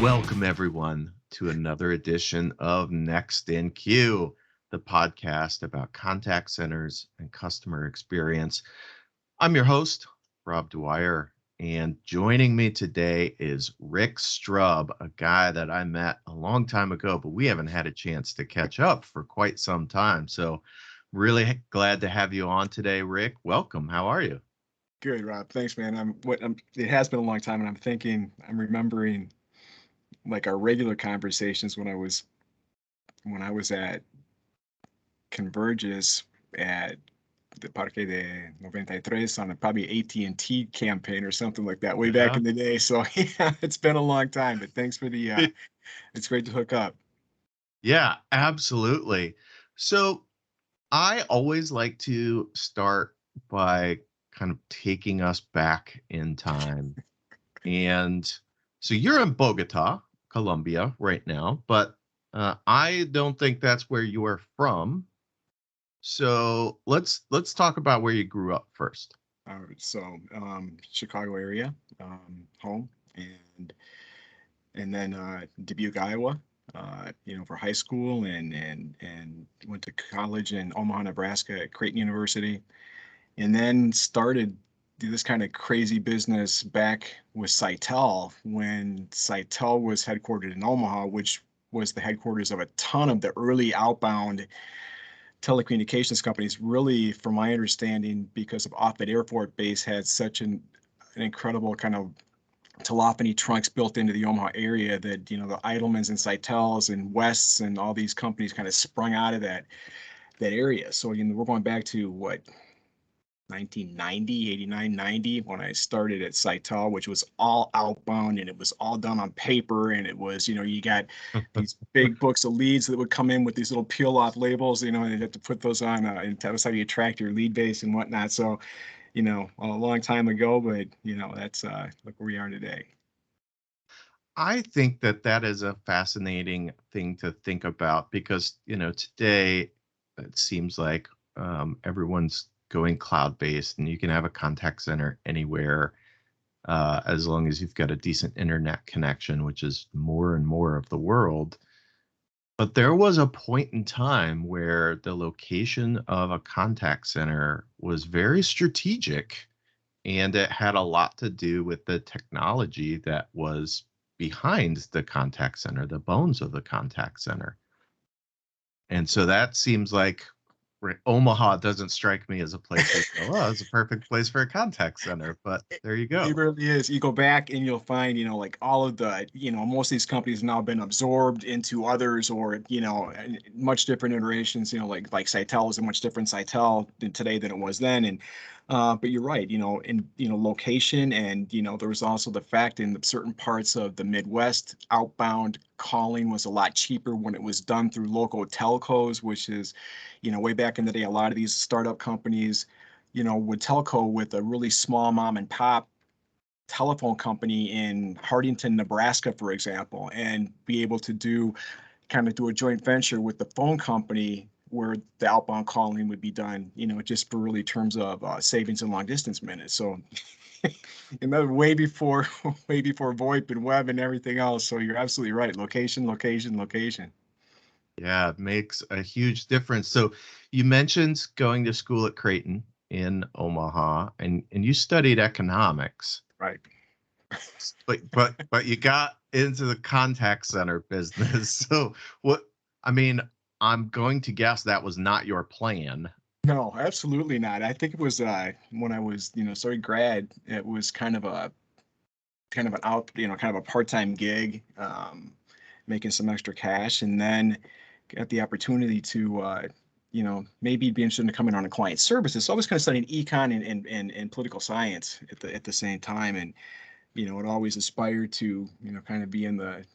Welcome, everyone, to another edition of Next in Queue, the podcast about contact centers and customer experience. I'm your host, Rob Dwyer, and joining me today is Rick Strub, a guy that I met a long time ago, but we haven't had a chance to catch up for quite some time. So, really glad to have you on today, Rick. Welcome. How are you? Good, Rob. Thanks, man. It has been a long time, and I'm remembering like our regular conversations when I was at Convergys at the Parque de 93 on a probably AT&T campaign or something like that way back Yeah. in the day. So yeah, it's been a long time, but thanks for it's great to hook up. Yeah, absolutely. So, I always like to start by kind of taking us back in time. And so you're in Bogota, Colombia right now, but I don't think that's where you are from. So let's talk about where you grew up first. Chicago area, home, and and then Dubuque, Iowa, for high school, and went to college in Omaha, Nebraska at Creighton University, and then started this kind of crazy business back with Sitel when Sitel was headquartered in Omaha, which was the headquarters of a ton of the early outbound telecommunications companies. Really, from my understanding, because of Offutt Airport Base had such an incredible kind of telephony trunks built into the Omaha area that the Idlemans and Sitels and Wests and all these companies kind of sprung out of that area. So we're going back to what, 1990, 89, 90, when I started at Sitel, which was all outbound and it was all done on paper. And it was, you got these big books of leads that would come in with these little peel off labels, and you have to put those on, and that was how you attract your lead base and whatnot. So, a long time ago, but that's look where we are today. I think that that is a fascinating thing to think about because, today it seems like everyone's going cloud based and you can have a contact center anywhere as long as you've got a decent internet connection, which is more and more of the world. But there was a point in time where the location of a contact center was very strategic and it had a lot to do with the technology that was behind the contact center, the bones of the contact center. And so that seems like Omaha doesn't strike me as a place where you go, oh, it's a perfect place for a contact center. But there you It go. really is. You go back and you'll find, like all of the, most of these companies have now been absorbed into others, or, much different iterations, like Sitel is a much different Sitel today than it was then. And, but you're right, in, location, and, there was also the fact in certain parts of the Midwest, outbound calling was a lot cheaper when it was done through local telcos, which is, way back in the day, a lot of these startup companies, would telco with a really small mom and pop telephone company in Hardington, Nebraska, for example, and be able to do a joint venture with the phone company where the outbound calling would be done, just for really terms of savings and long distance minutes. So, way before way before VoIP and web and everything else. So you're absolutely right. Location, location, location. Yeah, it makes a huge difference. So you mentioned going to school at Creighton in Omaha and you studied economics. Right. But you got into the contact center business. So what I mean, I'm going to guess that was not your plan. No, absolutely not. I think it was when I was, started grad, it was kind of an out, kind of a part-time gig, making some extra cash, and then got the opportunity to, maybe be interested in coming on a client services. So I was kind of studying econ and political science at the same time, and it always aspired to, kind of be in the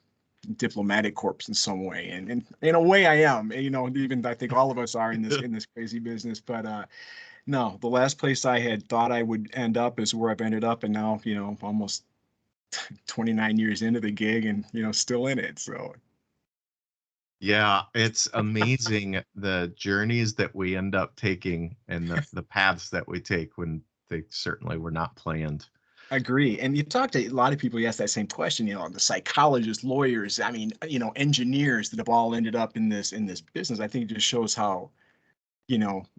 diplomatic corps in some way, and in a way I am. Even I think all of us are in this crazy business, but no, the last place I had thought I would end up is where I've ended up, and now almost 29 years into the gig, and still in it. So Yeah, it's amazing the journeys that we end up taking and the paths that we take when they certainly were not planned. Agree. And you talk to a lot of people, you ask that same question, the psychologists, lawyers, I mean, engineers that have all ended up in this business. I think it just shows how,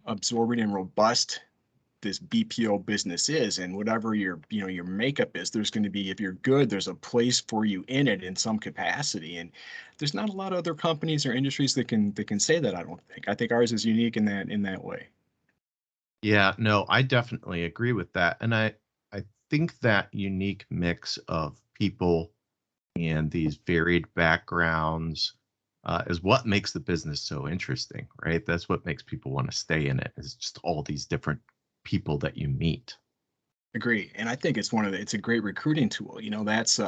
absorbent and robust this BPO business is, and whatever your makeup is, there's going to be, if you're good, there's a place for you in it in some capacity. And there's not a lot of other companies or industries that can say that, I don't think. I think ours is unique in that way. Yeah, no, I definitely agree with that. And I think that unique mix of people and these varied backgrounds is what makes the business so interesting, right? That's what makes people want to stay in it, is just all these different people that you meet. Agree. And I think it's a great recruiting tool. That's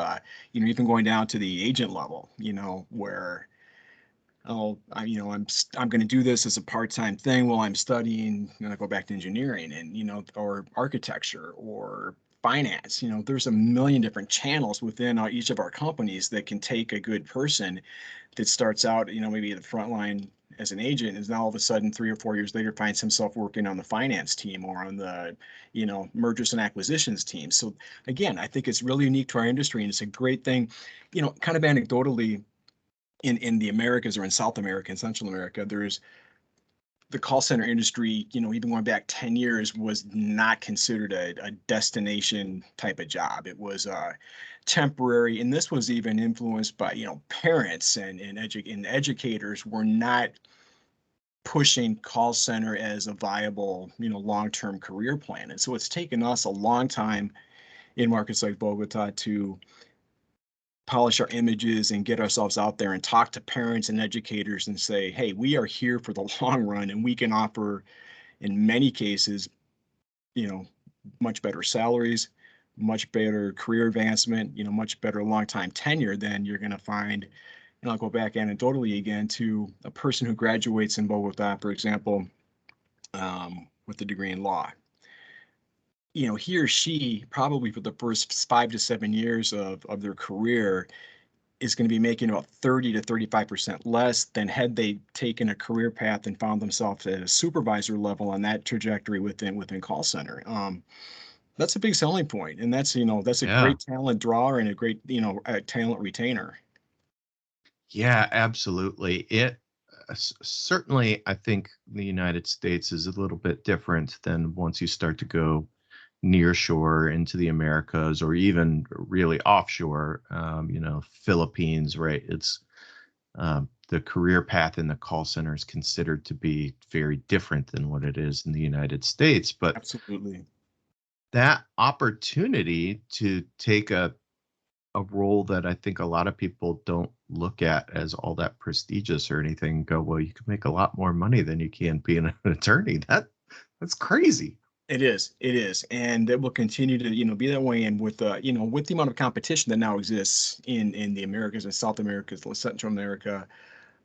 even going down to the agent level, where, oh, I'm going to do this as a part-time thing while I'm studying, I go back to engineering, and, or architecture or finance. There's a million different channels within each of our companies that can take a good person that starts out, maybe at the front line as an agent, is now all of a sudden 3 or 4 years later finds himself working on the finance team or on the, mergers and acquisitions team. So again, I think it's really unique to our industry, and it's a great thing. Kind of anecdotally, in the Americas, or in South America and Central America, there's the call center industry, even going back 10 years, was not considered a destination type of job. It was temporary. And this was even influenced by, parents and educators were not pushing call center as a viable, long-term career plan. And so it's taken us a long time in markets like Bogota to polish our images and get ourselves out there and talk to parents and educators and say, hey, we are here for the long run, and we can offer, in many cases, you know, much better salaries, much better career advancement, much better long time tenure than you're going to find. And I'll go back anecdotally again to a person who graduates in Bogota, for example, with a degree in law. He or she probably for the first 5 to 7 years of their career is going to be making about 30 to 35% less than had they taken a career path and found themselves at a supervisor level on that trajectory within call center. That's a big selling point, and that's a Yeah. great talent drawer and a great talent retainer. Yeah, absolutely. Certainly, I think the United States is a little bit different than once you start to go near shore into the Americas, or even really offshore, Philippines, right? It's the career path in the call center is considered to be very different than what it is in the United States. But Absolutely. that opportunity to take a role that I think a lot of people don't look at as all that prestigious or anything, go, well, you can make a lot more money than you can being an attorney. That's crazy. It is, and it will continue to, be that way. And with the amount of competition that now exists in the Americas and South America, Central America,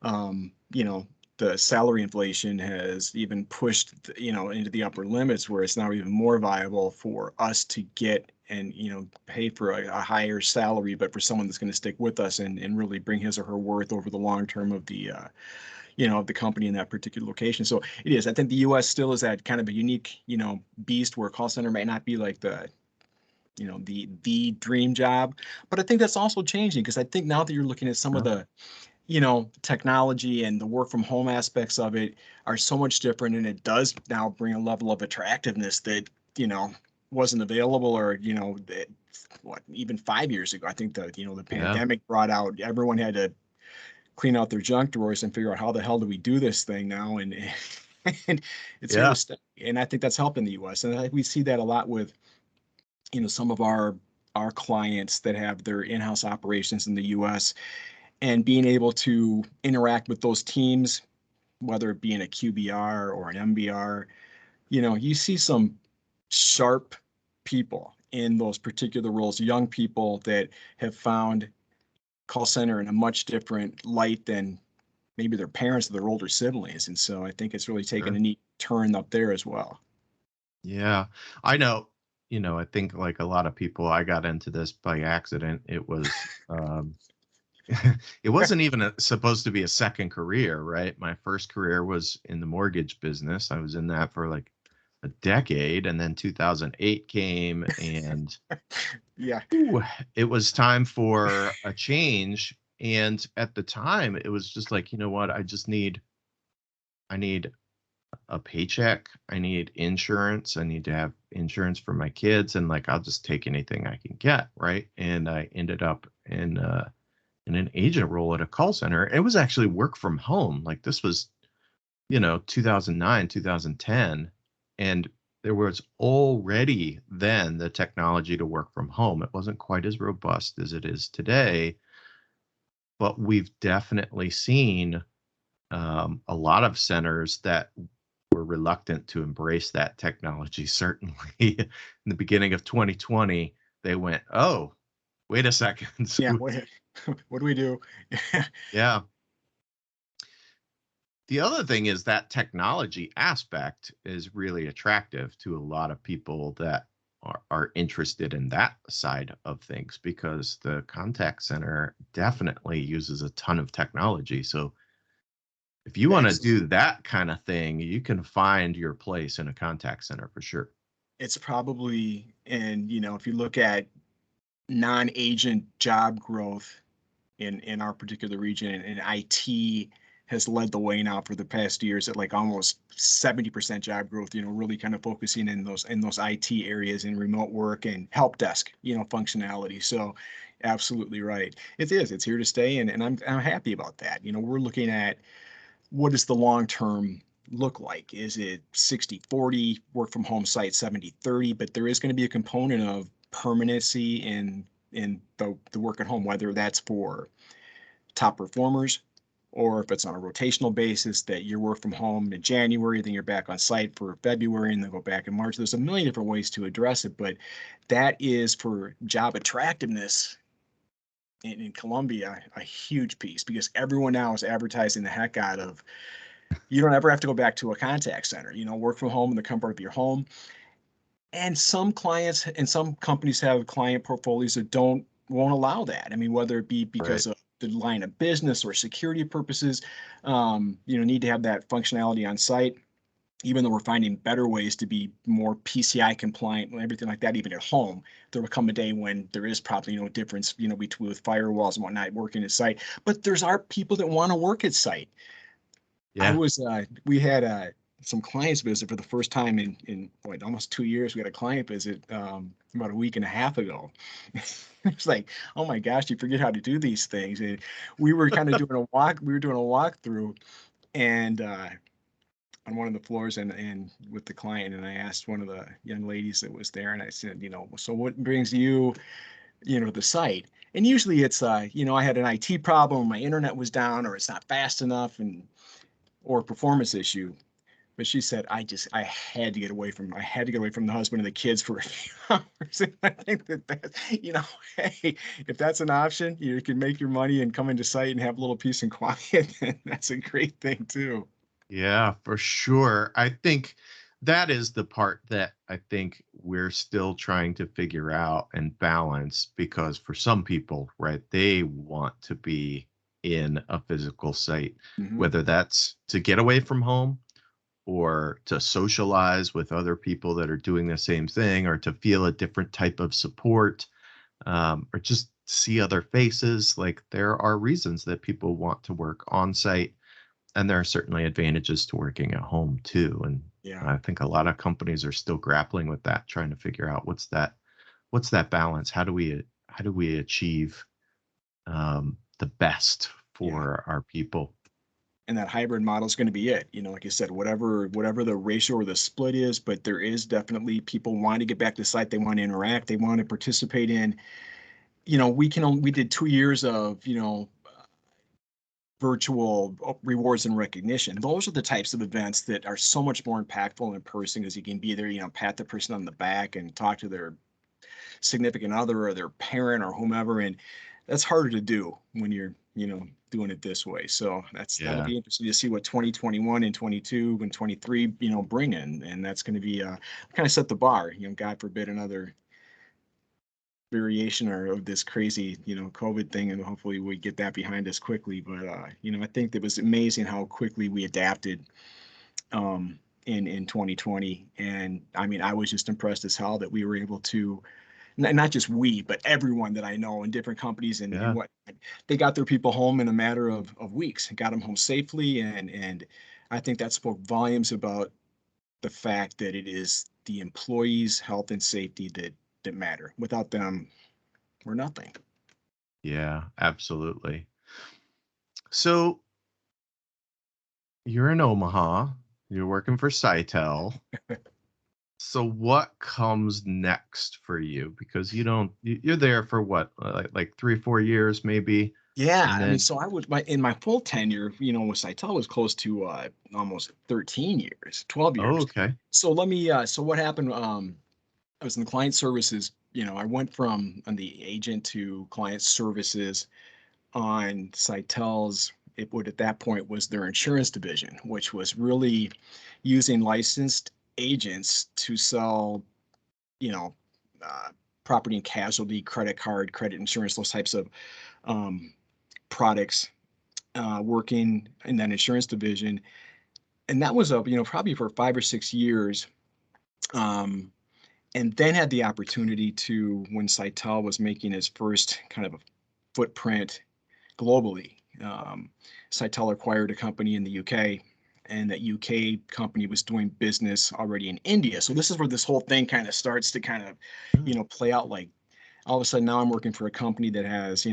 um, you know, the salary inflation has even pushed, into the upper limits, where it's now even more viable for us to get and, pay for a higher salary, but for someone that's going to stick with us and really bring his or her worth over the long term of the company in that particular location. So it is. I think the U.S. still is that kind of a unique, beast, where call center might not be like the dream job, but I think that's also changing, because I think now that you're looking at some of Yeah. the technology and the work from home aspects of it are so much different, and it does now bring a level of attractiveness that, wasn't available, or, even 5 years ago. I think the Yeah. pandemic brought out, everyone had to clean out their junk drawers and figure out, how the hell do we do this thing now? And, and it's here to Yeah. stay. And I think that's helping the US. And I think we see that a lot with, some of our clients that have their in-house operations in the US, and being able to interact with those teams, whether it be in a QBR or an MBR. You see some sharp people in those particular roles, young people that have found call center in a much different light than maybe their parents or their older siblings. And so I think it's really taken Sure. a neat turn up there as well. Yeah. I know, I think like a lot of people, I got into this by accident. It was it wasn't even supposed to be a second career, right? My first career was in the mortgage business. I was in that for like a decade, and then 2008 came, and Yeah. ooh, it was time for a change. And at the time, it was just like, you know what? I need a paycheck. I need insurance. I need to have insurance for my kids, and like I'll just take anything I can get, right? And I ended up in an agent role at a call center. It was actually work from home. Like this was, 2009, 2010, and there was already then the technology to work from home. It wasn't quite as robust as it is today, but we've definitely seen a lot of centers that were reluctant to embrace that technology. Certainly, in the beginning of 2020, they went, "Oh, wait a second." Yeah. What do we do? Yeah. The other thing is that technology aspect is really attractive to a lot of people that are interested in that side of things, because the contact center definitely uses a ton of technology. So if you want to do Absolutely. that kind of thing, you can find your place in a contact center for sure. It's probably, and if you look at non-agent job growth in our particular region, and IT has led the way now for the past years at like almost 70% job growth, really kind of focusing in those IT areas in remote work and help desk, functionality. So absolutely right. It's here to stay, and I'm happy about that. We're looking at what does the long term look like? Is it 60-40 work from home site, 70-30? But there is going to be a component of permanency in the work at home, whether that's for top performers or if it's on a rotational basis that you work from home in January, then you're back on site for February, and then go back in March. There's a million different ways to address it, but that is for job attractiveness in Colombia a huge piece, because everyone now is advertising the heck out of, you don't ever have to go back to a contact center, work from home in the comfort of your home. And some clients and some companies have client portfolios that won't allow that. I mean, whether it be Right. because of the line of business or security purposes, need to have that functionality on site. Even though we're finding better ways to be more PCI compliant and everything like that, even at home, there will come a day when there is probably no difference, between with firewalls and whatnot working at site. But there's our people that want to work at site. Yeah. We had some clients visit for the first time in what, almost 2 years. We had a client visit about a week and a half ago. It's like, oh my gosh, you forget how to do these things. And we were kind of doing a walk. We were doing a walkthrough, and on one of the floors, and with the client, and I asked one of the young ladies that was there, and I said, so what brings you, to the site? And usually it's, I had an IT problem, my internet was down, or it's not fast enough, and or a performance issue. But she said, I I had to get away from the husband and the kids for a few hours. And I think hey, if that's an option, you can make your money and come into site and have a little peace and quiet, then that's a great thing too. Yeah, for sure. I think that is the part that I think we're still trying to figure out and balance, because for some people, right, they want to be in a physical site, Hmm. whether that's to get away from home or to socialize with other people that are doing the same thing, or to feel a different type of support, or just see other faces. Like there are reasons that people want to work on site, and there are certainly advantages to working at home too. And Yeah. I think a lot of companies are still grappling with that, trying to figure out what's that balance. How do we achieve the best Yeah. for our people? And that hybrid model is going to be it. Like you said, whatever the ratio or the split is, but there is definitely people want to get back to site. They want to interact. They want to participate in. We did 2 years of virtual rewards and recognition. Those are the types of events that are so much more impactful in person, because you can be there, pat the person on the back and talk to their significant other or their parent or whomever. And that's harder to do when you're, doing it this way. So that'll Yeah. be interesting to see what 2021 and 22 and 23, bring in. And that's going to be kind of set the bar, God forbid another variation or of this crazy, COVID thing, and hopefully we get that behind us quickly. But I think it was amazing how quickly we adapted. in 2020. And I mean, I was just impressed as hell that we were able to, not just we, but everyone that I know in different companies and Yeah. what they got their people home in a matter of weeks, got them home safely. And I think that spoke volumes about the fact that it is the employees' health and safety that matter. Without them, we're nothing. Yeah, absolutely. So you're in Omaha, you're working for Sitel. So what comes next for you? Because you're there for what, like 3, 4 years maybe, Yeah, and I mean, then so I was in my full tenure, with Cytel was close to almost 13 years, 12 oh, years. okay. So let me so what happened I was in the client services, I went from on the agent to client services on Cytel's it would at that point was their insurance division, which was really using licensed agents to sell, you know, uh, property and casualty, credit card, credit insurance, those types of um, products, working in that insurance division. And that was up, probably for 5 or 6 years. Um, and then had the opportunity to, when Cytel was making its first kind of a footprint globally, Cytel acquired a company in the UK, and that UK company was doing business already in India. So this is where this whole thing kind of starts to kind of, Mm. play out. Like all of a sudden now I'm working for a company that has,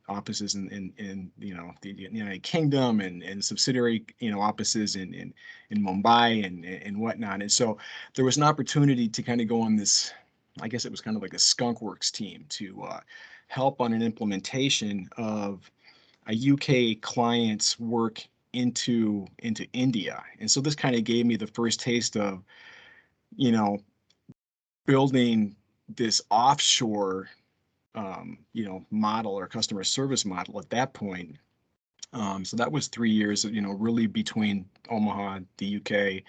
offices in the United Kingdom and subsidiary, offices in Mumbai and whatnot. And so there was an opportunity to kind of go on this, I guess it was kind of like a skunk works team to help on an implementation of a UK client's work into India. And so this kind of gave me the first taste of, you know, building this offshore model or customer service model at that point. So that was 3 years, really between Omaha, the UK,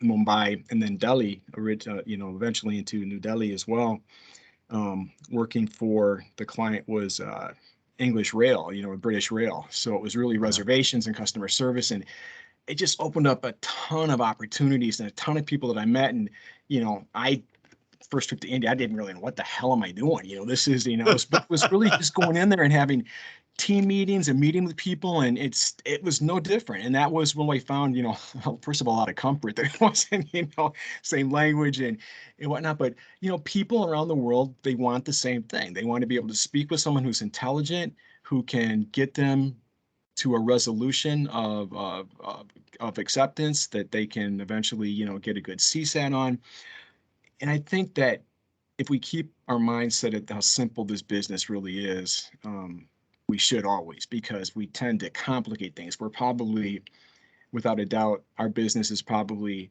Mumbai, and then Delhi, eventually into New Delhi as well. Working for the client was English Rail, British Rail. So it was really Yeah. reservations and customer service. And it just opened up a ton of opportunities and a ton of people that I met. And, I first trip to India, I didn't really know what the hell am I doing. This is, but it was really just going in there and having team meetings and meeting with people, and it was no different. And that was when I found, first of all, a lot of comfort that it wasn't, same language and whatnot. But people around the world, they want the same thing. They want to be able to speak with someone who's intelligent, who can get them to a resolution of acceptance that they can eventually, get a good CSAT on. And I think that if we keep our mindset at how simple this business really is, we should always, because we tend to complicate things. We're probably, without a doubt, our business is probably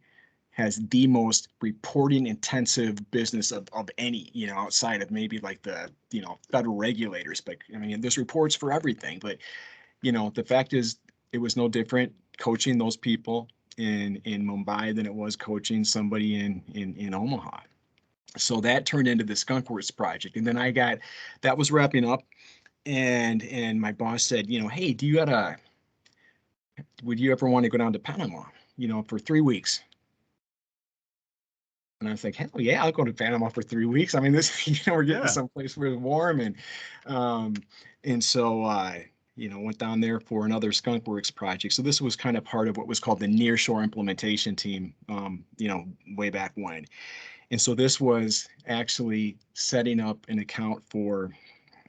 has the most reporting intensive business of any, outside of maybe like the, federal regulators. But I mean, there's reports for everything. But, the fact is, it was no different coaching those people in Mumbai than it was coaching somebody in Omaha. So that turned into the Skunkworks project. And then that was wrapping up, and my boss said, hey, would you ever want to go down to Panama, for 3 weeks? And I was like, hell yeah, I'll go to Panama for 3 weeks. I mean, this, we're getting Yeah. someplace where it's warm. Um, and so, went down there for another Skunkworks project. So this was kind of part of what was called the nearshore implementation team, way back when. And so this was actually setting up an account for,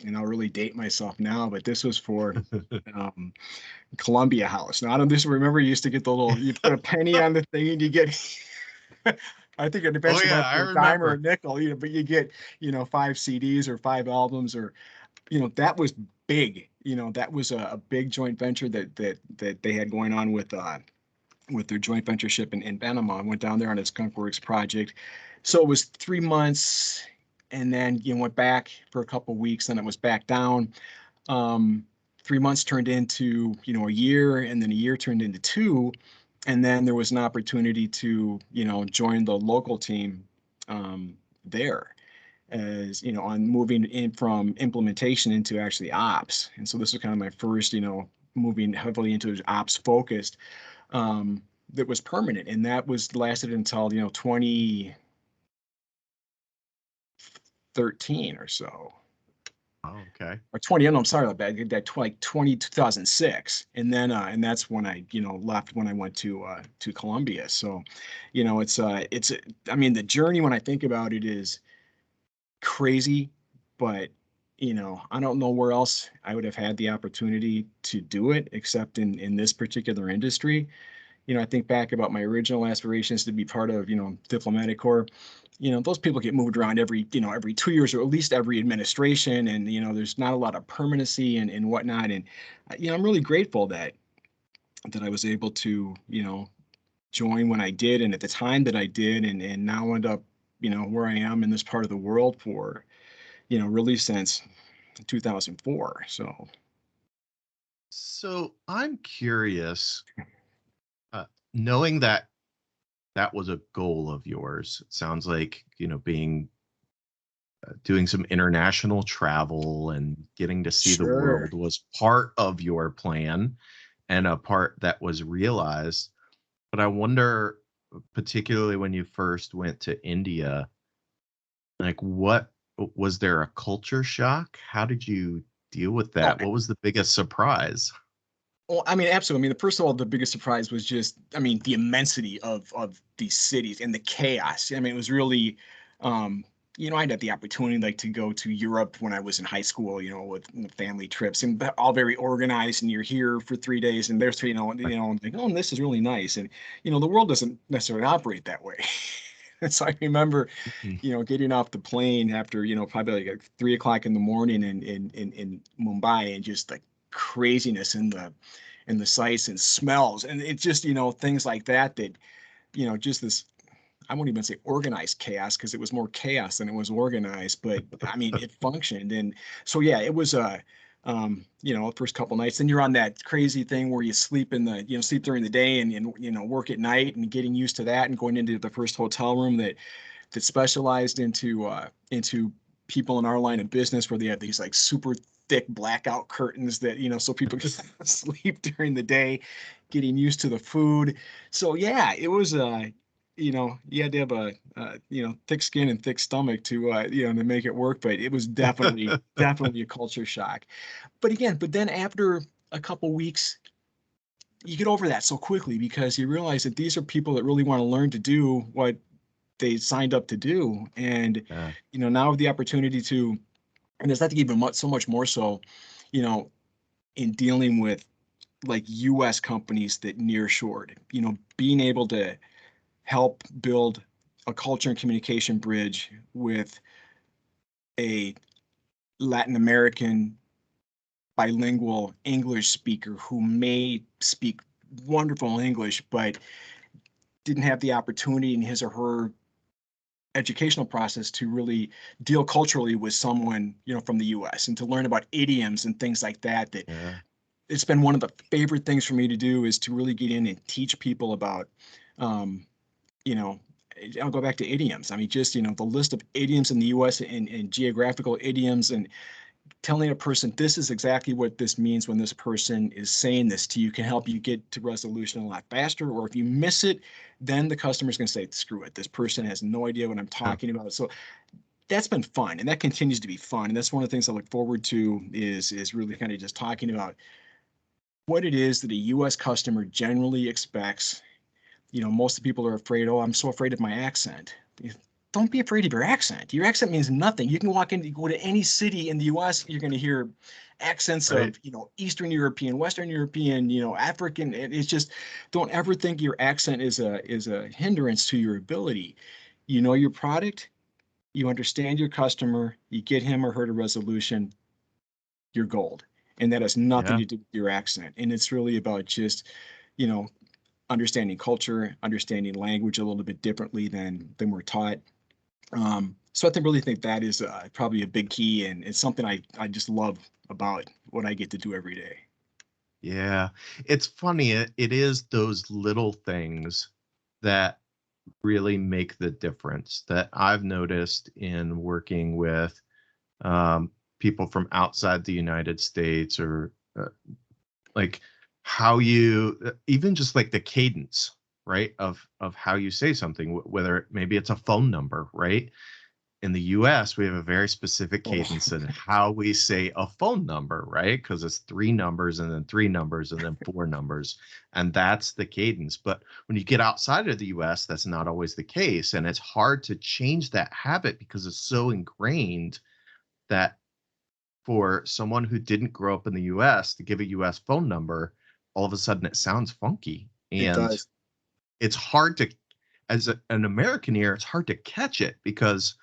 and I'll really date myself now, but this was for um, Columbia House. Now, I don't just remember you used to get you put a penny on the thing and you get, I think it Oh, eventually yeah, went up I to a dime or a remember. nickel, but you get, 5 CDs or 5 albums or, that was big. That was a big joint venture that they had going on with their joint venture ship in Panama. I went down there on a Skunkworks project. So it was 3 months, and then went back for a couple of weeks. Then it was back down. 3 months turned into a year, and then a year turned into two, and then there was an opportunity to join the local team there as on moving in from implementation into actually ops. And so this was kind of my first moving heavily into ops focused. um, that was permanent, and that was lasted until 2013 or so. Oh, okay. Or 20, no, I'm sorry about that. I did that like 2006. And then and that's when I, left when I went to Columbia. So, it's I mean, the journey when I think about it is crazy, but I don't know where else I would have had the opportunity to do it except in this particular industry. I think back about my original aspirations to be part of, diplomatic corps. Those people get moved around every 2 years or at least every administration, and there's not a lot of permanency and whatnot. And I'm really grateful that I was able to, join when I did, and at the time that I did, and now end up, where I am in this part of the world for, really since 2004. So So I'm curious, uh, knowing that that was a goal of yours. It sounds like, being doing some international travel and getting to see the sure. world was part of your plan and a part that was realized. But I wonder, particularly when you first went to India, like what was there a culture shock? How did you deal with Oh, that? What was the biggest surprise? well, I mean, absolutely. I mean, first of all, the biggest surprise was just, I mean, the immensity of these cities and the chaos. I mean, it was really, um, I had the opportunity like to go to Europe when I was in high school, with family trips, and all very organized. And you're here for 3 days, and there's three, like, oh, this is really nice. And the world doesn't necessarily operate that way. And so I remember, Mhm. getting off the plane after, probably like 3 o'clock in the morning in Mumbai, and just like craziness in the sights and smells. And it's just, things like that, just this, I won't even say organized chaos because it was more chaos than it was organized, but I mean, it functioned. And so, yeah, it was the first couple nights. Then you're on that crazy thing where you sleep during the day and work at night, and getting used to that, and going into the first hotel room that specialized into people in our line of business, where they have these like super thick blackout curtains that so people can sleep during the day, getting used to the food. So yeah, it was you had to have a thick skin and thick stomach to make it work, but it was definitely a culture shock. But then after a couple weeks, you get over that so quickly because you realize that these are people that really want to learn to do what they signed up to do. And Yeah, now with the opportunity to, and there's nothing even so much more so, you know in dealing with like US companies that near shored, being able to help build a culture and communication bridge with a Latin American bilingual English speaker who may speak wonderful English, but didn't have the opportunity in his or her educational process to really deal culturally with someone, from the US, and to learn about idioms and things like that. yeah, It's been one of the favorite things for me to do, is to really get in and teach people about, um, you know, I'll go back to idioms. I mean, just, the list of idioms in the US, and geographical idioms, and telling a person this is exactly what this means when this person is saying this to you, can help you get to resolution a lot faster. Or if you miss it, then the customer's going to say, screw it, this person has no idea what I'm yeah, talking about. So that's been fun, and that continues to be fun. And that's one of the things I look forward to, is really kind of just talking about what it is that a US customer generally expects. Most of the people are afraid, oh, I'm so afraid of my accent. Don't be afraid of your accent. Your accent means nothing. You can go to any city in the US, you're going to hear accents right. of, Eastern European, Western European, African. It's just, don't ever think your accent is a hindrance to your ability. You know your product, you understand your customer, you get him or her to resolution, you're gold. And that has nothing Yeah. to do with your accent. And it's really about just, you know, understanding culture, understanding language a little bit differently than we're taught. So really think that is probably a big key, and it's something I just love about what I get to do every day. Yeah. It's funny. It is those little things that really make the difference that I've noticed in working with people from outside the United States, or like how you even just like the cadence. right? Of how you say something, whether maybe it's a phone number, right? In the US, we have a very specific Oh, cadence in how we say a phone number, right? Because it's three numbers and then three numbers and then four numbers. And that's the cadence. But when you get outside of the US, that's not always the case. And it's hard to change that habit because it's so ingrained that for someone who didn't grow up in the US to give a US phone number, all of a sudden it sounds funky. it And does. it's hard to, as an American ear, it's hard to catch it because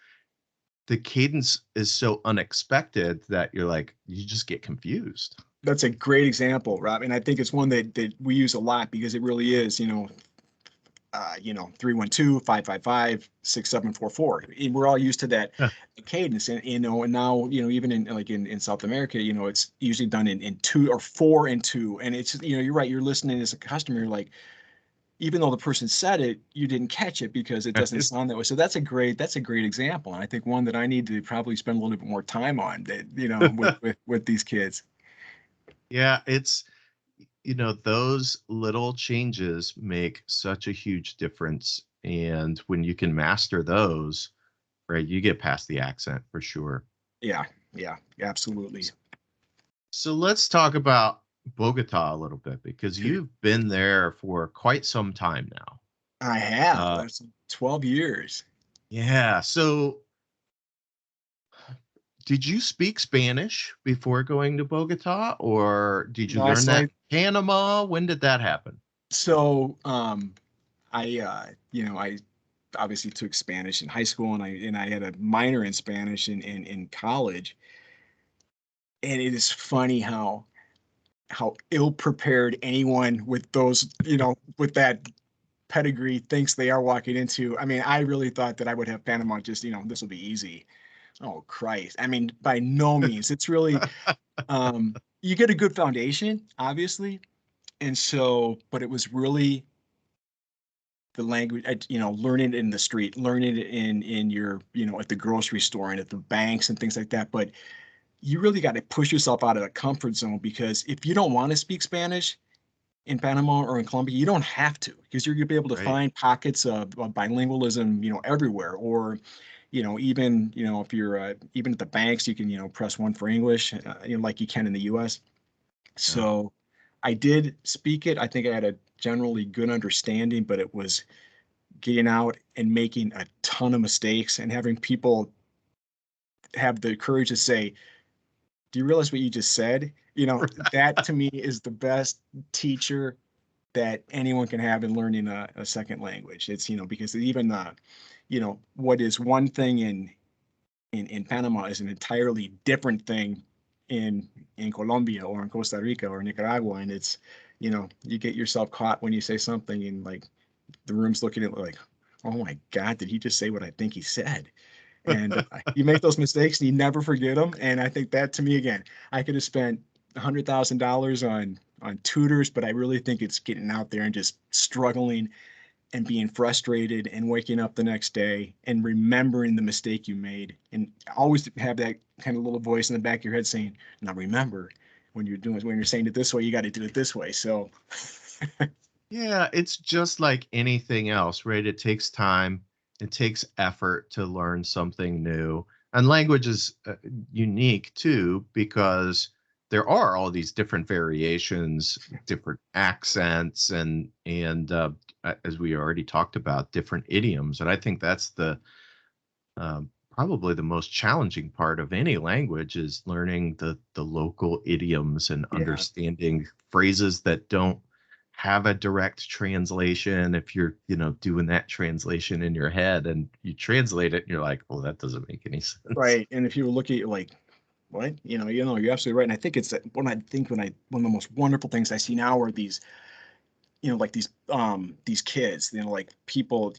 the cadence is so unexpected that you're like, you just get confused. That's a great example, Rob, and I think it's one that we use a lot because it really is, 312-555-6744. And we're all used to that Yeah. cadence. And and now, even in South America, it's usually done in two or four and two. And it's, you're right, you're listening as a customer, you're like, even though the person said it, you didn't catch it because it doesn't sound that way. So that's a great example. And I think one that I need to probably spend a little bit more time on that, with these kids. Yeah, it's, those little changes make such a huge difference. And when you can master those, right, you get past the accent for sure. Yeah, yeah, absolutely. So let's talk about Bogota a little bit because Okay. you've been there for quite some time now. I have. Uh, That's 12 years. yeah. So did you speak Spanish before going to Bogota, or did you No, I learn so that I in Panama? When did that happen? so I I obviously took Spanish in high school, and I had a minor in Spanish in college. And it is funny how ill prepared anyone with those, with that pedigree thinks they are walking into. I mean, I really thought that I would have Panama just, this will be easy. Oh Christ. I mean, by no means. It's really you get a good foundation, obviously. And so, but it was really the language, learning it in the street, learning it in your, at the grocery store and at the banks and things like that. But you really got to push yourself out of the comfort zone, because if you don't want to speak Spanish in Panama or in Colombia, you don't have to, because you're going to be able to Right. find pockets of bilingualism, everywhere. Or, even, if you're even at the banks, you can, press one for English, like you can in the US. Yeah. So I did speak it. I think I had a generally good understanding, but it was getting out and making a ton of mistakes and having people have the courage to say, do you realize what you just said? That to me is the best teacher that anyone can have in learning a second language. It's, because even, what is one thing in Panama is an entirely different thing in Colombia or in Costa Rica or Nicaragua. And it's, you get yourself caught when you say something and like the room's looking at like, oh my God, did he just say what I think he said? And you make those mistakes and you never forget them. And I think that, to me, again, I could have spent $100,000 on tutors, but I really think it's getting out there and just struggling and being frustrated and waking up the next day and remembering the mistake you made, and always have that kind of little voice in the back of your head saying, now remember, when you're saying it this way, you got to do it this way. So Yeah, it's just like anything else, right? It takes time, it takes effort to learn something new. And language is unique too, because there are all these different variations, different accents, and as we already talked about, different idioms. And I think that's the probably the most challenging part of any language is learning the local idioms and yeah, understanding phrases that don't have a direct translation. If you're, doing that translation in your head and you translate it, and you're like, well, that doesn't make any sense. right. And if you look at it like, what, you're absolutely right. And I think it's that one of the most wonderful things I see now are these, like these kids, like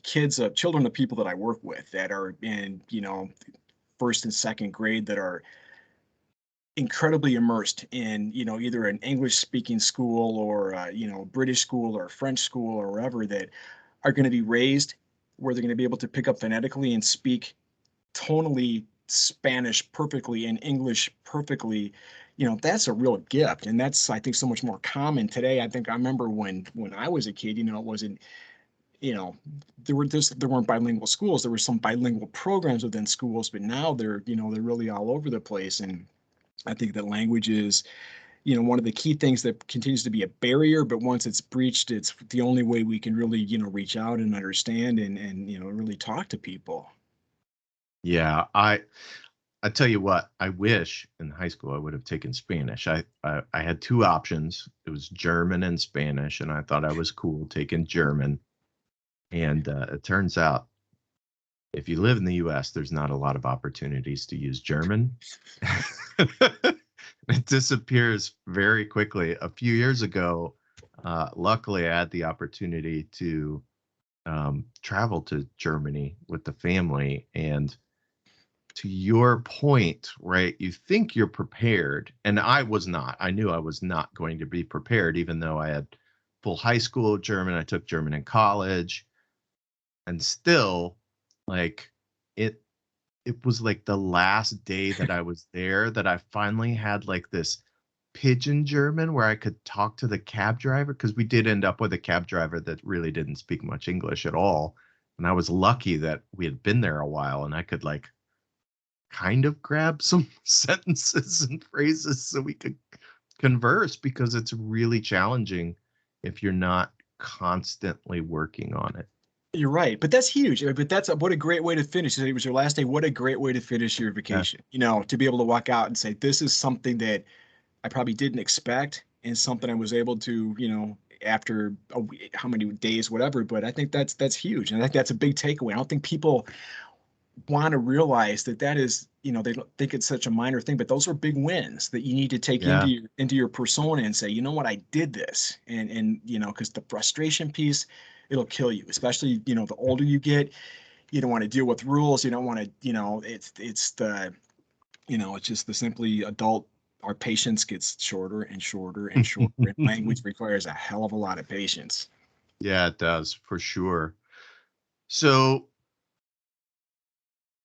kids, children of people that I work with that are in, first and second grade, that are incredibly immersed in, either an English speaking school or British school or French school or wherever, that are going to be raised where they're going to be able to pick up phonetically and speak tonally Spanish perfectly and English perfectly. That's a real gift. And that's, I think, so much more common today. I think I remember when I was a kid, it wasn't, you know, there weren't bilingual schools. There were some bilingual programs within schools, but now they're really all over the place. And I think that language is, one of the key things that continues to be a barrier, but once it's breached, it's the only way we can really, reach out and understand and really talk to people. Yeah, I tell you what, I wish in high school I would have taken Spanish. I had two options. It was German and Spanish, and I thought I was cool taking German. And it turns out if you live in the US, there's not a lot of opportunities to use German. It disappears very quickly. A few years ago, luckily, I had the opportunity to travel to Germany with the family. And to your point, right, you think you're prepared. And I was not. I knew I was not going to be prepared, even though I had full high school German. I took German in college. And still, like, it it was like the last day that I was there that I finally had like this pigeon German where I could talk to the cab driver, because we did end up with a cab driver that really didn't speak much English at all. And I was lucky that we had been there a while and I could like kind of grab some sentences and phrases so we could converse, because it's really challenging if you're not constantly working on it. You're right, but that's huge. But what a great way to finish. It was your last day. What a great way to finish your Yeah. vacation. To be able to walk out and say, this is something that I probably didn't expect, and something I was able to, after a week, how many days, whatever. But I think that's huge, and I think that's a big takeaway. I don't think people want to realize that is, they don't think it's such a minor thing, but those are big wins that you need to take Yeah. into your persona and say, you know what, I did this. And because the frustration piece, it'll kill you, especially, the older you get. You don't want to deal with rules. You don't want to, it's just the simply adult. Our patience gets shorter and shorter and shorter, and language requires a hell of a lot of patience. Yeah, it does for sure. So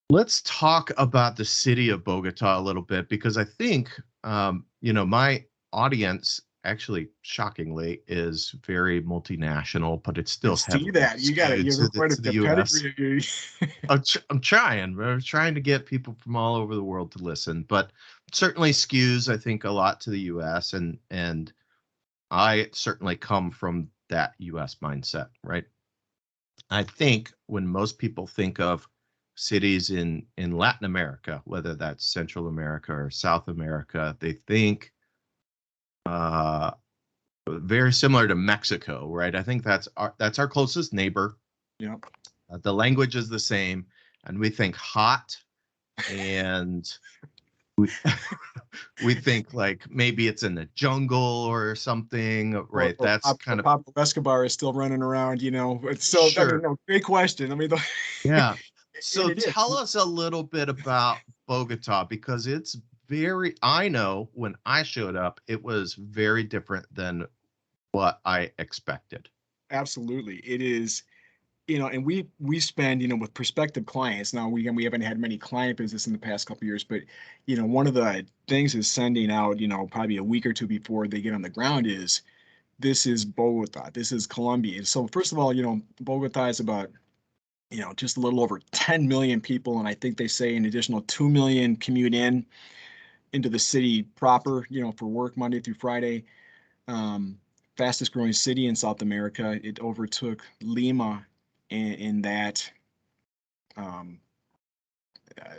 let's talk about the city of Bogota a little bit, because I think, my audience actually, shockingly, is very multinational, but it's I still see heavily that. skewed You're quite to the a US. pedigree. I'm trying. We're trying to get people from all over the world to listen, but certainly skews, I think, a lot to the US, and I certainly come from that US mindset, right? I think when most people think of cities in Latin America, whether that's Central America or South America, they think uh, very similar to Mexico, right? I think that's our closest neighbor. Yeah. The language is the same, and we think hot, and we we think like maybe it's in the jungle or something, right? That's Or kind of Pablo Escobar is still running around, So, I mean, sure. no, great question. I mean, Yeah. and So it is. tell us a little bit about Bogota, because I know when I showed up, it was very different than what I expected. Absolutely. It is, and we spend, with prospective clients. Now we haven't had many client business in the past couple of years, but one of the things is sending out, probably a week or two before they get on the ground is, this is Bogota, this is Colombia. So first of all, Bogota is about, just a little over 10 million people, and I think they say an additional 2 million commute into the city proper, for work Monday through Friday. Um, Fastest growing city in South America. It overtook Lima in um,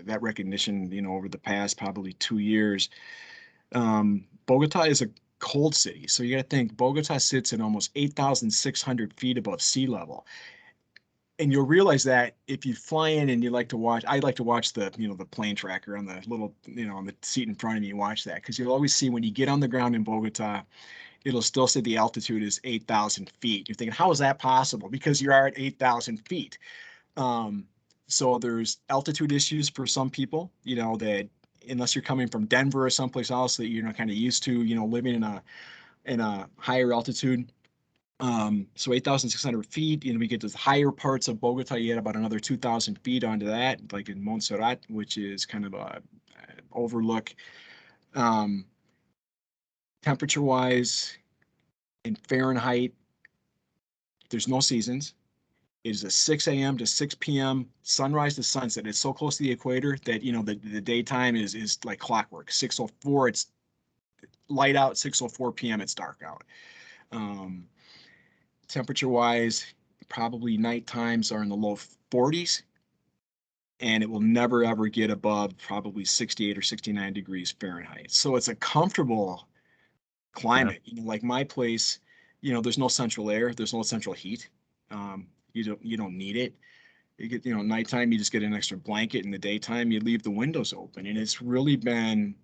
that recognition, over the past probably 2 years. Bogota is a cold city, so you got to think Bogota sits at almost 8,600 feet above sea level. And you'll realize that if you fly in and you like to watch, I like to watch the plane tracker on the little, on the seat in front of me. Watch that, because you'll always see when you get on the ground in Bogota, it'll still say the altitude is 8,000 feet. You're thinking, how is that possible? Because you are at 8,000 feet. Um, so there's altitude issues for some people, that unless you're coming from Denver or someplace else that you're not kind of used to, living in a higher altitude. So 8,600 feet, we get to the higher parts of Bogota, you get about another 2,000 feet onto that, like in Montserrat, which is kind of a overlook. Um, Temperature wise, in Fahrenheit, there's no seasons. It is a 6 a.m. to 6 p.m. sunrise to sunset. It's so close to the equator that the daytime is like clockwork. 6:04, it's light out. 6:04 p.m. it's dark out. Um, Temperature wise, probably night times are in the low 40s, and it will never ever get above probably 68 or 69 degrees Fahrenheit. So it's a comfortable Yeah. climate. Like my place, there's no central air, there's no central heat. You don't need it. You get, nighttime, you just get an extra blanket. In the daytime, you leave the windows open, and it's really been,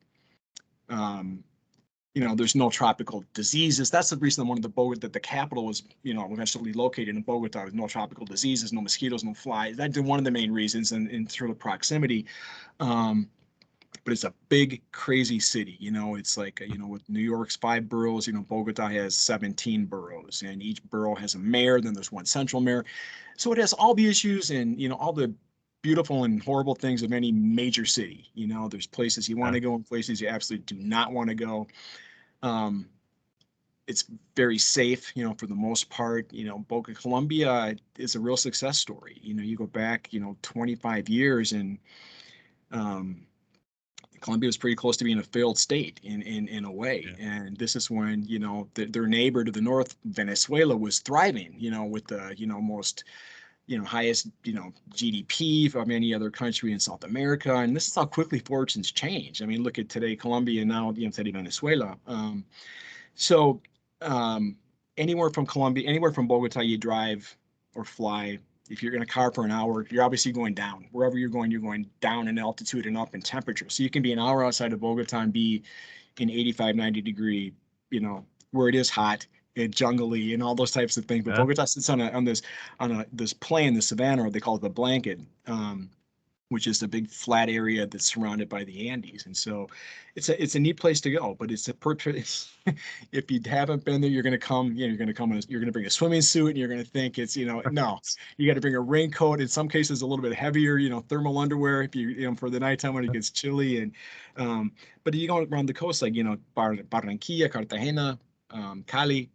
um, there's no tropical diseases. That's the reason one of the Bogota, that the capital was, eventually located in Bogota. There's no tropical diseases, no mosquitoes, no flies. That's one of the main reasons, and through the proximity. Um, but it's a big, crazy city. It's like, with New York's 5 boroughs, Bogota has 17 boroughs, and each borough has a mayor. Then there's one central mayor. So it has all the issues and, all the beautiful and horrible things of any major city. There's places you want Yeah. to go and places you absolutely do not want to go. Um, it's very safe, for the most part. Boca Colombia is a real success story. You go back, 25 years, and um, Colombia was pretty close to being a failed state in a way. Yeah. And this is when, their neighbor to the north, Venezuela, was thriving, with the, most, highest, GDP of any other country in South America. And this is how quickly fortunes change. I mean, look at today, Colombia, and now, today, Venezuela. So um, anywhere from Colombia, anywhere from Bogota, you drive or fly. If you're in a car for an hour, you're obviously going down. Wherever you're going down in altitude and up in temperature. So you can be an hour outside of Bogota and be in 85, 90 degree, where it is hot and jungly and all those types of things. But Yeah. Bogota sits on this plain, the savanna, or they call it the blanket. Which is the big flat area that's surrounded by the Andes. And so it's a neat place to go, but if you haven't been there, you're going to come, you're going to bring a swimming suit, and you're going to think it's, no, you got to bring a raincoat. In some cases, a little bit heavier, thermal underwear if for the nighttime when it gets chilly. And, but you go around the coast, like, Barranquilla, Cartagena, Cali,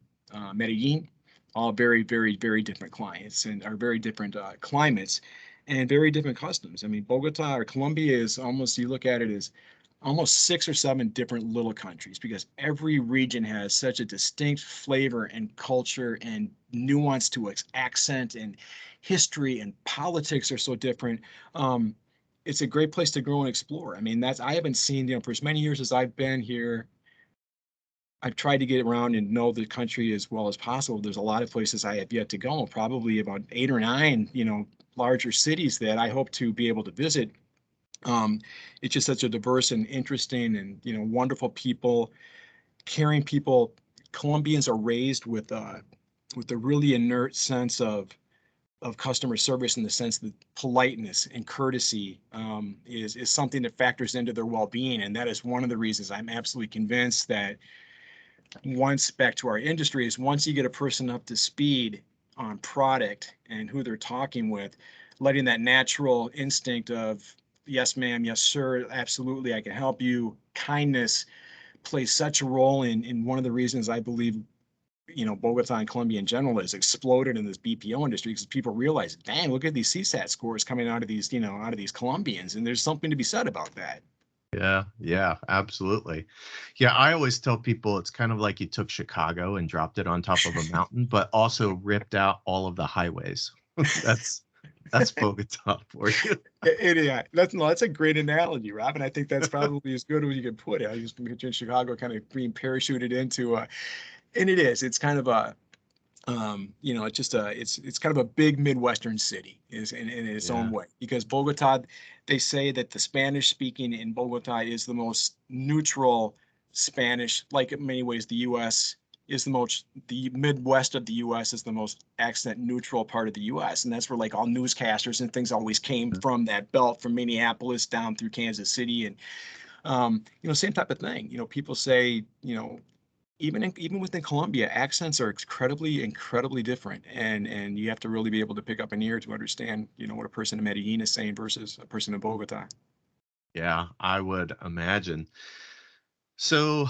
Medellin, all very, very, very different clients and are very different climates and very different customs. I mean, Bogota or Colombia is almost, you look at it as almost 6 or 7 different little countries, because every region has such a distinct flavor and culture and nuance to its accent, and history and politics are so different. It's a great place to grow and explore. I mean, I haven't seen, for as many years as I've been here, I've tried to get around and know the country as well as possible. There's a lot of places I have yet to go, probably about 8 or 9, larger cities that I hope to be able to visit. Um, it's just such a diverse and interesting and, wonderful people, caring people. Colombians are raised with a really inert sense of customer service, in the sense that politeness and courtesy is something that factors into their well-being. And that is one of the reasons I'm absolutely convinced that, once, back to our industry, is once you get a person up to speed on product and who they're talking with, letting that natural instinct of yes ma'am, yes sir, absolutely, I can help you, kindness, plays such a role in one of the reasons I believe, Bogota and Colombia in general has exploded in this BPO industry, because people realize, dang, look at these CSAT scores coming out of these, out of these Colombians, and there's something to be said about that. Yeah, yeah, absolutely. Yeah, I always tell people it's kind of like you took Chicago and dropped it on top of a mountain, but also ripped out all of the highways. That's that's Bogota for you. Yeah, that's a great analogy, Rob, and I think that's probably as good as you can put it. I just picture Chicago kind of being parachuted into, and it is. It's kind of a, it's just it's kind of a big Midwestern city, is in its own Yeah. way, because Bogota, they say that the Spanish speaking in Bogota is the most neutral Spanish. Like in many ways, the U.S. is the Midwest of the U.S. is the most accent neutral part of the U.S. And that's where, like, all newscasters and things always came from that belt, from Minneapolis down through Kansas City. And same type of thing. People say, even within Colombia, accents are incredibly, incredibly different, and you have to really be able to pick up an ear to understand, what a person in Medellin is saying versus a person in Bogota. Yeah, I would imagine. So,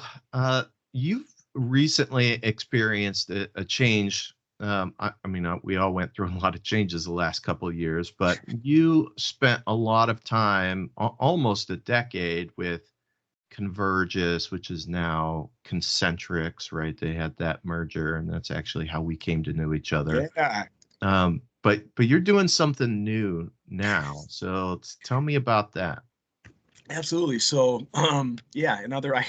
you've recently experienced a change I mean, we all went through a lot of changes the last couple of years, but you spent a lot of time, almost a decade, with Convergys, which is now Concentrics, right? They had that merger, and that's actually how we came to know each other. Yeah, But you're doing something new now, so tell me about that. absolutely. So, yeah, another I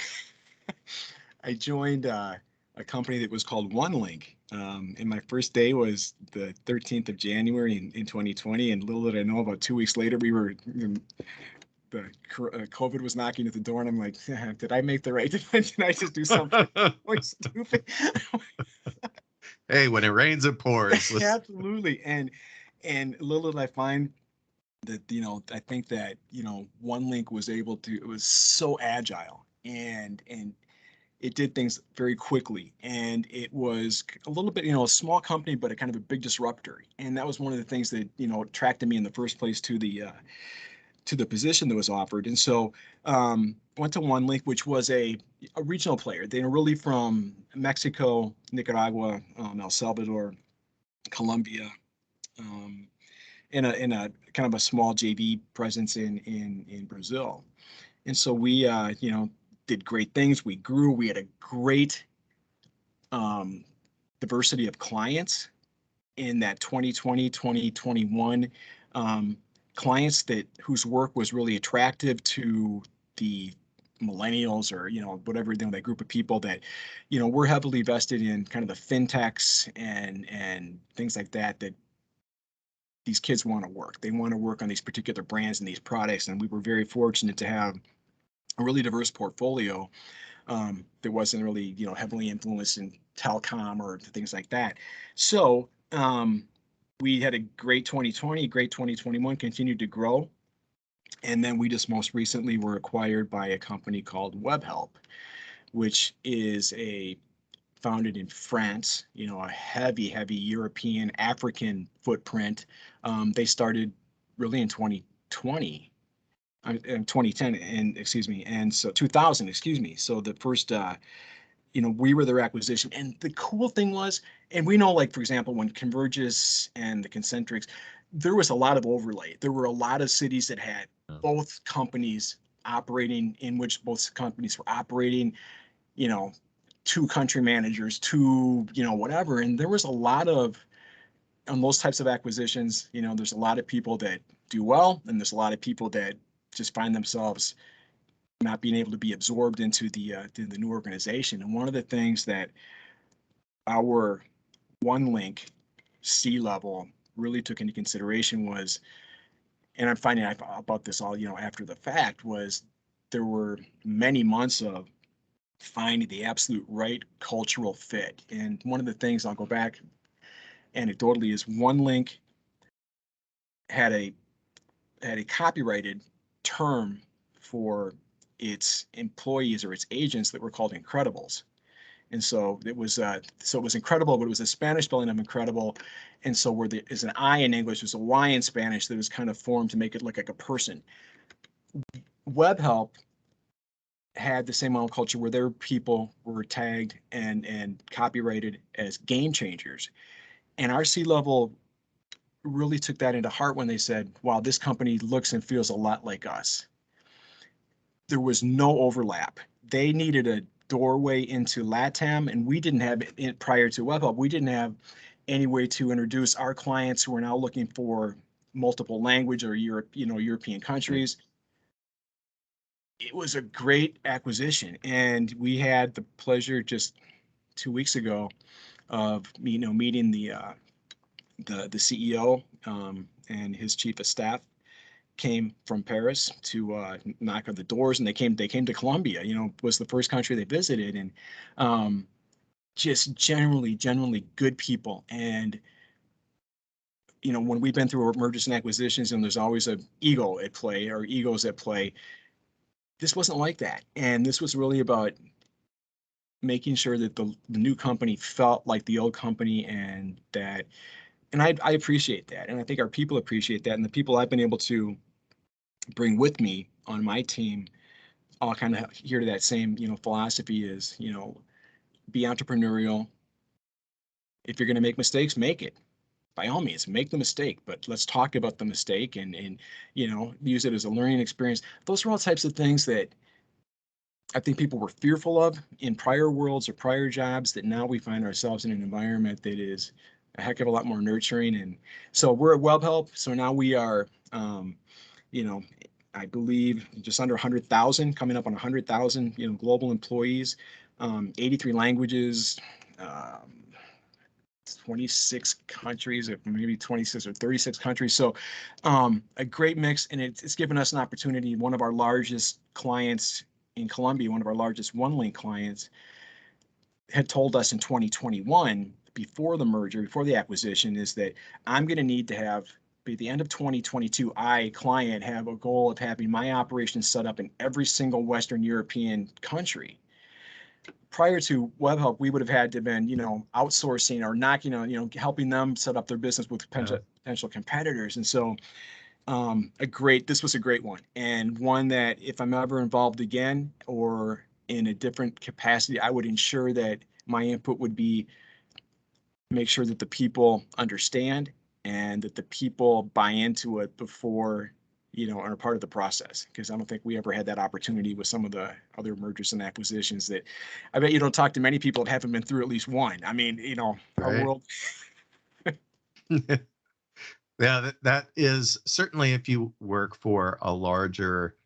joined a company that was called Onelink. And my first day was the 13th of January in 2020. And little did I know, about 2 weeks later, COVID was knocking at the door. And I'm like, did I make the right decision? Did I just do something really stupid? Hey, when it rains, it pours. Absolutely. And little did I find that, I think that, Onelink was able to, it was so agile and it did things very quickly, and it was a little bit, a small company but a kind of a big disruptor. And that was one of the things that attracted me in the first place to the position that was offered. And so went to OneLink, which was a regional player. They were really from Mexico, Nicaragua, El Salvador, Colombia, um, in a kind of a small JV presence in Brazil. And so we did great things. We grew. We had a great um, diversity of clients in that 2020, 2021, clients that whose work was really attractive to the millennials, or whatever, that group of people that we're heavily vested in kind of the fintechs and things like that these kids want to work. They want to work on these particular brands and these products. And we were very fortunate to have a really diverse portfolio that wasn't really, heavily influenced in telecom or things like that. So we had a great 2020, great 2021, continued to grow. And then we just most recently were acquired by a company called WebHelp, which is a founded in France, a heavy, heavy European, African footprint. They started really in 2020, in 2010, and excuse me, and so 2000, excuse me. So the first, we were their acquisition. And the cool thing was, and we know, like, for example, when Convergys and the Concentrics, there was a lot of overlay. There were a lot of cities that had both companies operating, in which both companies were operating, you know, two country managers, two, whatever. And there was a lot of, on those types of acquisitions, there's a lot of people that do well, and there's a lot of people that just find themselves not being able to be absorbed into the new organization. And one of the things that our OneLink C-level really took into consideration was, and I'm finding out about this all, after the fact, was there were many months of finding the absolute right cultural fit. And one of the things, I'll go back anecdotally, is OneLink had a copyrighted term for its employees or its agents that were called Incredibles. And so it was incredible, but it was a Spanish spelling of incredible. And so where there is an I in English, there's a Y in Spanish that was kind of formed to make it look like a person. WebHelp had the same model culture where their people were tagged and copyrighted as game changers. And our C-level really took that into heart when they said, wow, this company looks and feels a lot like us. There was no overlap. They needed a doorway into LATAM, and we didn't have it prior to WebHelp. We didn't have any way to introduce our clients who are now looking for multiple language or European countries. It was a great acquisition, and we had the pleasure just 2 weeks ago of meeting the CEO and his chief of staff came from Paris to knock on the doors, and they came to Colombia. Was the first country they visited, and just generally good people. And when we've been through mergers and acquisitions, and there's always a ego at play or egos at play. This wasn't like that, and this was really about making sure that the new company felt like the old company, and I appreciate that, and I think our people appreciate that, and the people I've been able to bring with me on my team all kind of adhere to that same philosophy. Is be entrepreneurial, If you're going to make mistakes, make it. By all means, make the mistake, but let's talk about the mistake and use it as a learning experience. Those are all types of things that I think people were fearful of in prior worlds or prior jobs that now we find ourselves in an environment that is a heck of a lot more nurturing. And so we're at WebHelp. So now we are, you know, I believe just under 100,000, coming up on 100,000, global employees, 83 languages, um, 26 countries, or maybe 26 or 36 countries. So a great mix, and it's given us an opportunity. One of our largest clients in Colombia, one of our largest Onelink clients, had told us in 2021, before the merger, before the acquisition, is that I'm going to need to have, by the end of 2022, client, have a goal of having my operations set up in every single Western European country. Prior to WebHelp, we would have had to have been, outsourcing or knocking on, helping them set up their business with Yeah. potential competitors. And so this was a great one, and one that if I'm ever involved again or in a different capacity, I would ensure that my input would be make sure that the people understand and that the people buy into it before, are part of the process. Because I don't think we ever had that opportunity with some of the other mergers and acquisitions that I bet you don't talk to many people that haven't been through at least one. I mean, our Right. world. Yeah, that is certainly if you work for a larger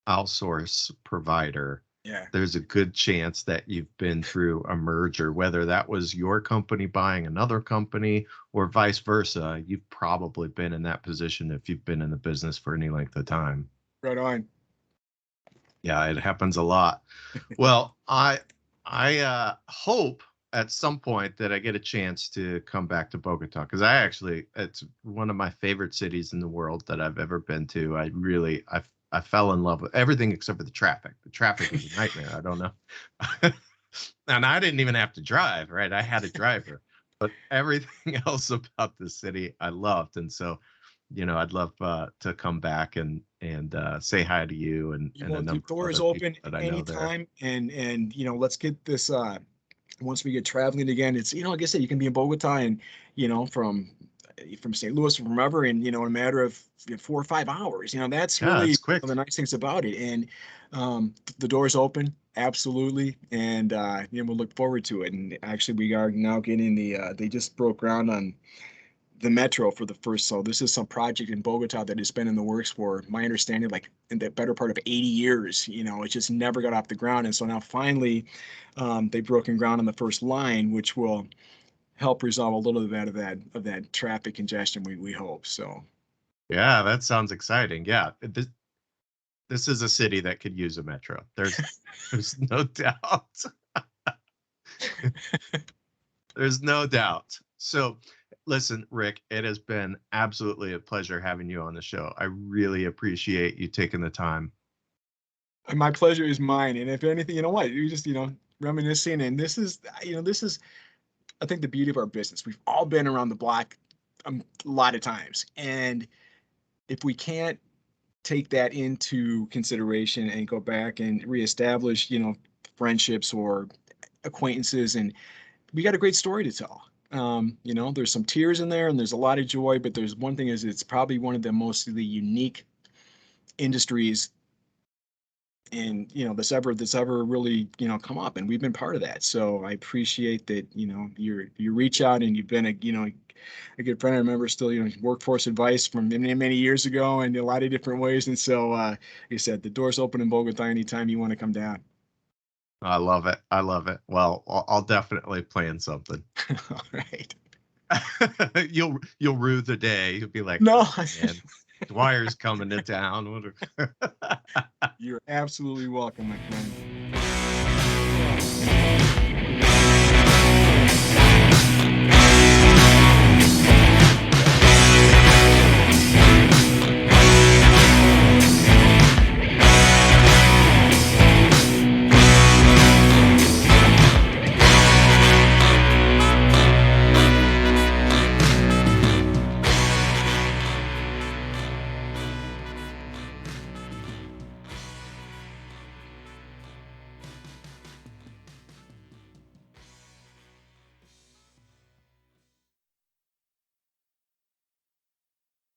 outsource provider, Yeah. there's a good chance that you've been through a merger, whether that was your company buying another company or vice versa. You've probably been in that position if you've been in the business for any length of time. Right on. Yeah, it happens a lot. Well, I hope at some point that I get a chance to come back to Bogota because it's one of my favorite cities in the world that I've ever been to. I fell in love with everything except for the traffic. The traffic is a nightmare. I don't know. And I didn't even have to drive, right? I had a driver, but everything else about the city I loved. And so, I'd love to come back and say hi to you and a The number of door is other people open that I know there. anytime, and let's get this. Once we get traveling again, it's like I said, you can be in Bogota and from St. Louis, from wherever, in in a matter of 4 or 5 hours. That's Yeah, really it's one of quick. the nice things about it. And the door's open, absolutely, and we'll look forward to it. And actually, we are now getting they just broke ground on the metro for the first. So this is some project in Bogota that has been in the works for my understanding, like in the better part of 80 years. It just never got off the ground. And so now finally, they've broken ground on the first line, which will help resolve a little bit of that traffic congestion, we hope. So Yeah, that sounds exciting. Yeah, this is a city that could use a metro. There's no doubt. There's no doubt. So, listen, Rick, it has been absolutely a pleasure having you on the show. I really appreciate you taking the time. my pleasure is mine. And if anything, you know what, you just, reminiscing. And this is, I think, the beauty of our business. We've all been around the block a lot of times. And if we can't take that into consideration and go back and reestablish, friendships or acquaintances, and we got a great story to tell. There's some tears in there and there's a lot of joy, but there's one thing is it's probably one of the mostly unique industries and that's ever really come up, and we've been part of that. So I appreciate that you reach out, and you've been a good friend. I remember still workforce advice from many years ago in a lot of different ways. And so like I said, the door's open in Bogota anytime you want to come down. I love it. I love it. Well, I'll definitely plan something. All right. You'll rue the day. You'll be like, No. oh man, Dwyer's coming to town. You're absolutely welcome, my friend.